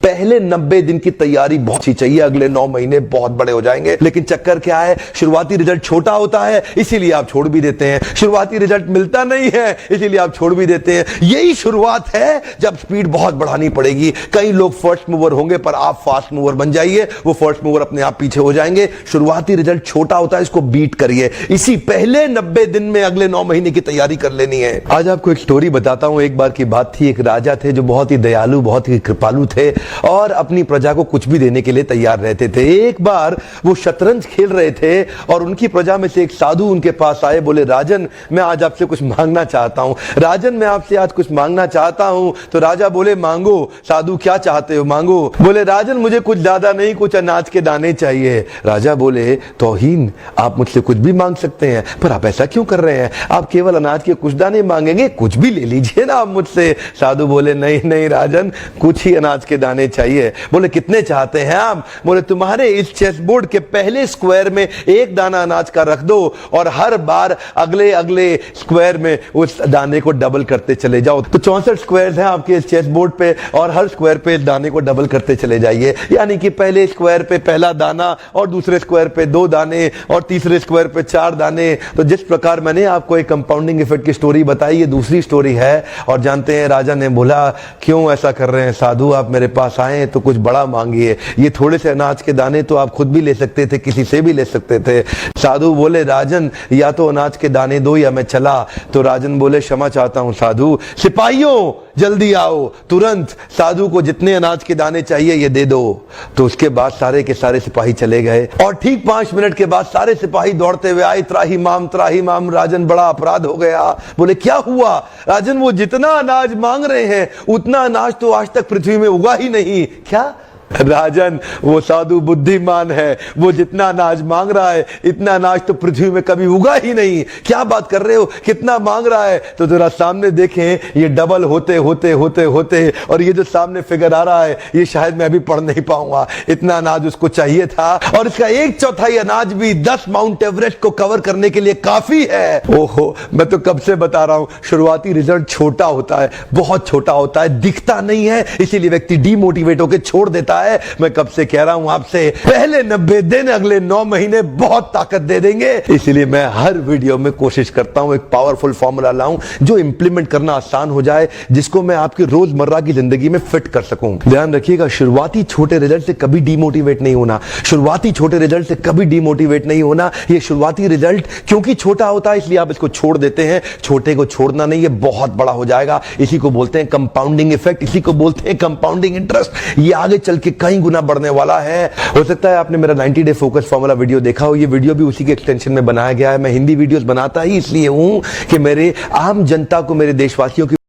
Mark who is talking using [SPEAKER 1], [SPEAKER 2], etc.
[SPEAKER 1] पहले 90 दिन की तैयारी बहुत अच्छी चाहिए, अगले 9 महीने बहुत बड़े हो जाएंगे। लेकिन चक्कर क्या है, शुरुआती रिजल्ट छोटा होता है, इसीलिए आप छोड़ भी देते हैं। शुरुआती रिजल्ट मिलता नहीं है, इसीलिए आप छोड़ भी देते हैं। यही शुरुआत है जब स्पीड बहुत बढ़ानी पड़ेगी। कई लोग फर्स्ट मूवर होंगे, पर आप फास्ट मूवर बन जाइए, वो फर्स्ट मूवर अपने आप पीछे हो जाएंगे। शुरुआती रिजल्ट छोटा होता है, इसको बीट करिए। इसी पहले 90 दिन में अगले 9 महीने की तैयारी कर लेनी है। आज आपको एक स्टोरी बताता हूं। एक बार की बात थी, एक राजा थे जो बहुत ही दयालु, बहुत ही कृपालु थे और अपनी प्रजा को कुछ भी देने के लिए तैयार रहते थे। एक बार वो शतरंज खेल रहे थे और उनकी प्रजा में से एक साधु उनके पास आए। बोले, राजन मैं आज आपसे कुछ मांगना चाहता हूं। राजन मैं आपसे आज कुछ मांगना चाहता हूं। तो राजा बोले, मांगो। साधु, क्या चाहते हो, मांगो। बोले, राजन मुझे कुछ ज्यादा नहीं, कुछ अनाज के दाने चाहिए। राजा बोले, तौहीन, आप मुझसे कुछ भी मांग सकते हैं, पर आप ऐसा क्यों कर रहे हैं? आप केवल अनाज के कुछ दाने मांगेंगे, कुछ भी ले लीजिए ना आप मुझसे। साधु बोले, नहीं नहीं राजन, कुछ ही अनाज के दाने चाहिए। बोले, कितने चाहते हैं आप? बोले, तुम्हारे इस चेस बोर्ड के पहले स्क्वायर में एक दाना अनाज का रख दो और हर बार अगले अगले स्क्वायर में उस दाने को डबल करते चले जाओ। तो 64 स्क्वायर्स हैं आपके इस चेस बोर्ड पे और हर स्क्वायर पे इस दाने को डबल करते चले जाइए। यानी कि पहले स्क्वायर पे पहला दाना और दूसरे स्क्वायर पे 2 दाने और तीसरे स्क्वायर पे 4 दाने। तो जिस प्रकार मैंने आपको एक कंपाउंडिंग इफेक्ट की स्टोरी बताई, ये दूसरी स्टोरी है। और जानते हैं, राजा ने बोला, क्यों ऐसा कर रहे हैं साधु, आप मेरे पास आए तो कुछ बड़ा मांगिए। ये थोड़े से अनाज के दाने तो आप खुद भी ले सकते थे, किसी से भी ले सकते थे। साधु बोले, राजन या तो अनाज के दाने दो या मैं चला। तो राजन बोले, क्षमा चाहता हूं साधु, सिपाहियों जल्दी आओ, तुरंत साधु को जितने अनाज के दाने चाहिए ये दे दो। तो उसके बाद सारे के सारे सिपाही चले गए और ठीक 5 मिनट के बाद सारे सिपाही दौड़ते हुए आए, त्राही माम। राजन, बड़ा अपराध हो गया। बोले, क्या हुआ? राजन, वो जितना अनाज मांग रहे हैं उतना अनाज तो आज तक पृथ्वी में उगा ही नहीं। क्या? राजन, वो साधु बुद्धिमान है, वो जितना अनाज मांग रहा है इतना अनाज तो पृथ्वी में कभी उगा ही नहीं। क्या बात कर रहे हो, कितना मांग रहा है? तो जरा सामने देखें, ये डबल होते होते होते होते और ये जो सामने फिगर आ रहा है ये शायद मैं भी पढ़ नहीं पाऊंगा। इतना अनाज उसको चाहिए था और इसका 1/4 अनाज भी 10 माउंट एवरेस्ट को कवर करने के लिए काफी है। ओहो, मैं तो कब से बता रहा हूं, शुरुआती रिजल्ट छोटा होता है, बहुत छोटा होता है, दिखता नहीं है, इसीलिए व्यक्ति डीमोटिवेट होकर छोड़ देता है। मैं कब से कह रहा हूं आपसे, पहले 90 दिन अगले 9 महीने बहुत ताकत दे देंगे। इसलिए मैं हर वीडियो में कोशिश करता हूं एक पावरफुल फॉर्मूला लाऊं जो इंप्लीमेंट करना आसान हो जाए, जिसको मैं आपकी रोजमर्रा की जिंदगी में फिट कर सकूं। ध्यान रखिएगा, शुरुआती छोटे रिजल्ट से कभी डीमोटिवेट नहीं होना। शुरुआती छोटे रिजल्ट से कभी डीमोटिवेट नहीं होना। ये शुरुआती रिजल्ट क्योंकि छोटा होता है इसलिए आप इसको छोड़ देते हैं। छोटे को छोड़ना नहीं, ये बहुत बड़ा हो जाएगा। इसी को बोलते हैं कंपाउंडिंग इफेक्ट, इसी को बोलते हैं कंपाउंडिंग इंटरेस्ट। ये आगे चल के कई गुना बढ़ने वाला है। हो सकता है आपने मेरा 90 डे फोकस फॉर्मूला वीडियो देखा हो। ये वीडियो भी उसी के एक्सटेंशन में बनाया गया है। मैं हिंदी वीडियोस बनाता ही इसलिए हूं कि मेरे आम जनता को, मेरे देशवासियों की